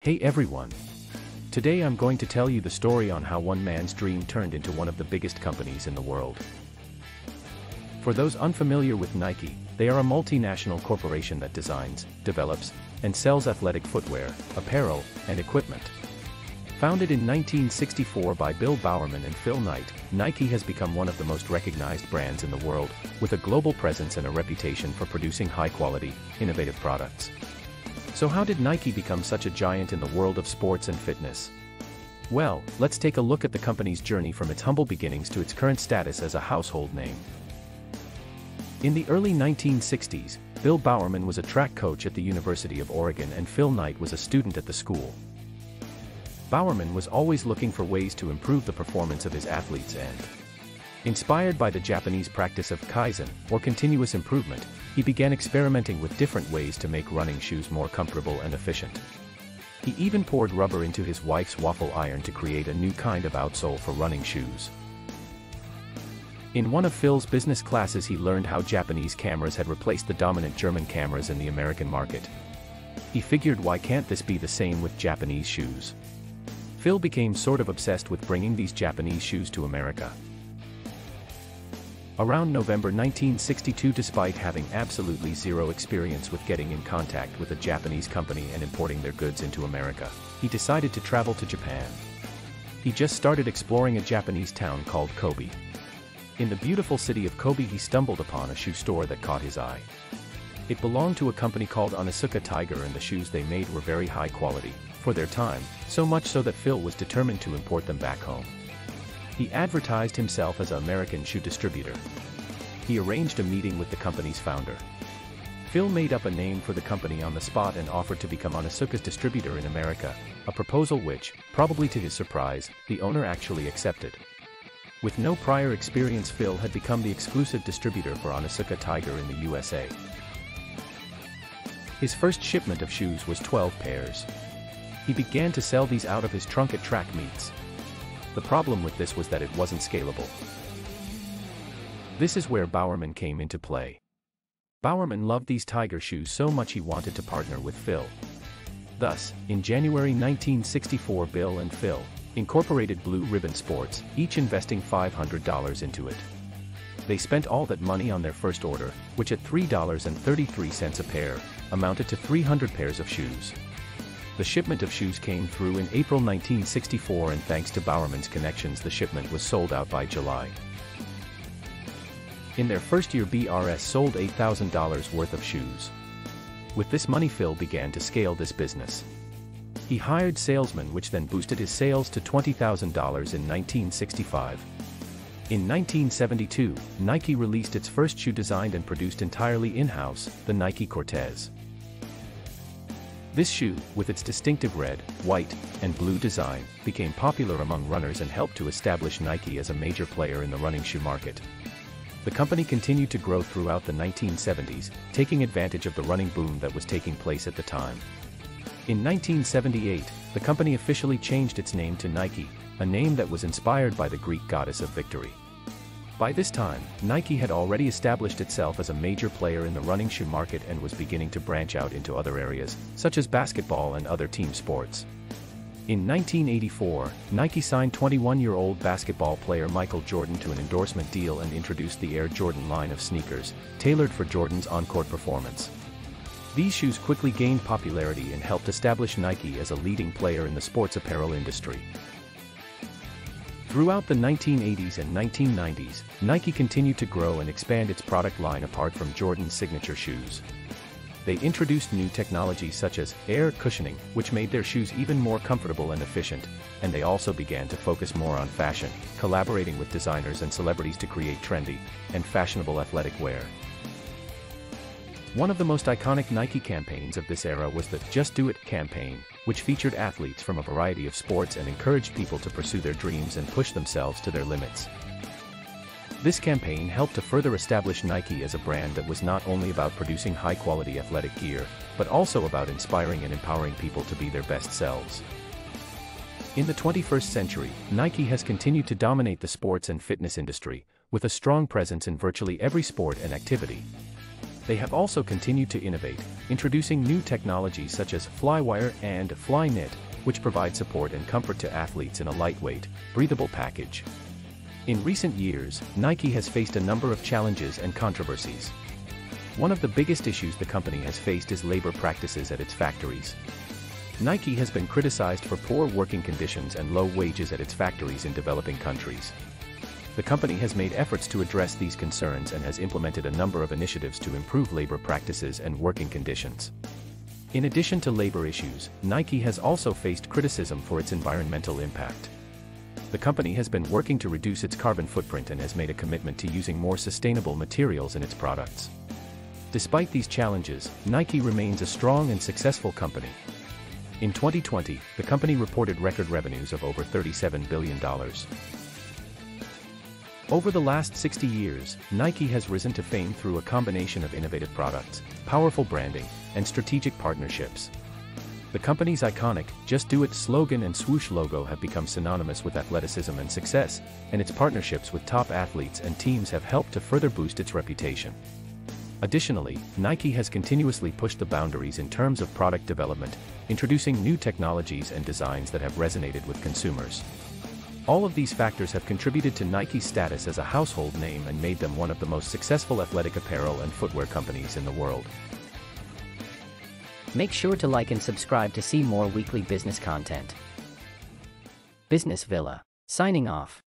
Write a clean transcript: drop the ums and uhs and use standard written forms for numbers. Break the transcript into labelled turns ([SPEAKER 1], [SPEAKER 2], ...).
[SPEAKER 1] Hey everyone! Today I'm going to tell you the story on how one man's dream turned into one of the biggest companies in the world. For those unfamiliar with Nike, they are a multinational corporation that designs, develops, and sells athletic footwear, apparel, and equipment. Founded in 1964 by Bill Bowerman and Phil Knight, Nike has become one of the most recognized brands in the world, with a global presence and a reputation for producing high-quality, innovative products. So how did Nike become such a giant in the world of sports and fitness? Well, let's take a look at the company's journey from its humble beginnings to its current status as a household name. In the early 1960s, Bill Bowerman was a track coach at the University of Oregon and Phil Knight was a student at the school. Bowerman was always looking for ways to improve the performance of his athletes and, inspired by the Japanese practice of Kaizen, or continuous improvement, he began experimenting with different ways to make running shoes more comfortable and efficient. He even poured rubber into his wife's waffle iron to create a new kind of outsole for running shoes. In one of Phil's business classes he learned how Japanese cameras had replaced the dominant German cameras in the American market. He figured, why can't this be the same with Japanese shoes? Phil became sort of obsessed with bringing these Japanese shoes to America. Around November 1962, despite having absolutely zero experience with getting in contact with a Japanese company and importing their goods into America, he decided to travel to Japan. He just started exploring a Japanese town called Kobe. In the beautiful city of Kobe he stumbled upon a shoe store that caught his eye. It belonged to a company called Onitsuka Tiger and the shoes they made were very high quality, for their time, so much so that Phil was determined to import them back home. He advertised himself as an American shoe distributor. He arranged a meeting with the company's founder. Phil made up a name for the company on the spot and offered to become Onitsuka's distributor in America, a proposal which, probably to his surprise, the owner actually accepted. With no prior experience, Phil had become the exclusive distributor for Onitsuka Tiger in the USA. His first shipment of shoes was 12 pairs. He began to sell these out of his trunk at track meets. The problem with this was that it wasn't scalable. This is where Bowerman came into play. Bowerman loved these Tiger shoes so much he wanted to partner with Phil. Thus, in January 1964, Bill and Phil incorporated Blue Ribbon Sports, each investing $500 into it. They spent all that money on their first order, which at $3.33 a pair, amounted to 300 pairs of shoes. The shipment of shoes came through in April 1964 and thanks to Bowerman's connections the shipment was sold out by July. In their first year BRS sold $8,000 worth of shoes. With this money Phil began to scale this business. He hired salesmen which then boosted his sales to $20,000 in 1965. In 1972, Nike released its first shoe designed and produced entirely in-house, the Nike Cortez. This shoe, with its distinctive red, white, and blue design, became popular among runners and helped to establish Nike as a major player in the running shoe market. The company continued to grow throughout the 1970s, taking advantage of the running boom that was taking place at the time. In 1978, the company officially changed its name to Nike, a name that was inspired by the Greek goddess of victory. By this time, Nike had already established itself as a major player in the running shoe market and was beginning to branch out into other areas, such as basketball and other team sports. In 1984, Nike signed 21-year-old basketball player Michael Jordan to an endorsement deal and introduced the Air Jordan line of sneakers, tailored for Jordan's on-court performance. These shoes quickly gained popularity and helped establish Nike as a leading player in the sports apparel industry. Throughout the 1980s and 1990s, Nike continued to grow and expand its product line apart from Jordan's signature shoes. They introduced new technologies such as air cushioning, which made their shoes even more comfortable and efficient, and they also began to focus more on fashion, collaborating with designers and celebrities to create trendy and fashionable athletic wear. One of the most iconic Nike campaigns of this era was the Just Do It campaign, which featured athletes from a variety of sports and encouraged people to pursue their dreams and push themselves to their limits. This campaign helped to further establish Nike as a brand that was not only about producing high-quality athletic gear, but also about inspiring and empowering people to be their best selves. In the 21st century, Nike has continued to dominate the sports and fitness industry, with a strong presence in virtually every sport and activity. They have also continued to innovate, introducing new technologies such as Flywire and Flyknit, which provide support and comfort to athletes in a lightweight, breathable package. In recent years, Nike has faced a number of challenges and controversies. One of the biggest issues the company has faced is labor practices at its factories. Nike has been criticized for poor working conditions and low wages at its factories in developing countries. The company has made efforts to address these concerns and has implemented a number of initiatives to improve labor practices and working conditions. In addition to labor issues, Nike has also faced criticism for its environmental impact. The company has been working to reduce its carbon footprint and has made a commitment to using more sustainable materials in its products. Despite these challenges, Nike remains a strong and successful company. In 2020, the company reported record revenues of over $37 billion. Over the last 60 years, Nike has risen to fame through a combination of innovative products, powerful branding, and strategic partnerships. The company's iconic "Just Do It" slogan and swoosh logo have become synonymous with athleticism and success, and its partnerships with top athletes and teams have helped to further boost its reputation. Additionally, Nike has continuously pushed the boundaries in terms of product development, introducing new technologies and designs that have resonated with consumers. All of these factors have contributed to Nike's status as a household name and made them one of the most successful athletic apparel and footwear companies in the world.
[SPEAKER 2] Make sure to like and subscribe to see more weekly business content. Business Villa, signing off.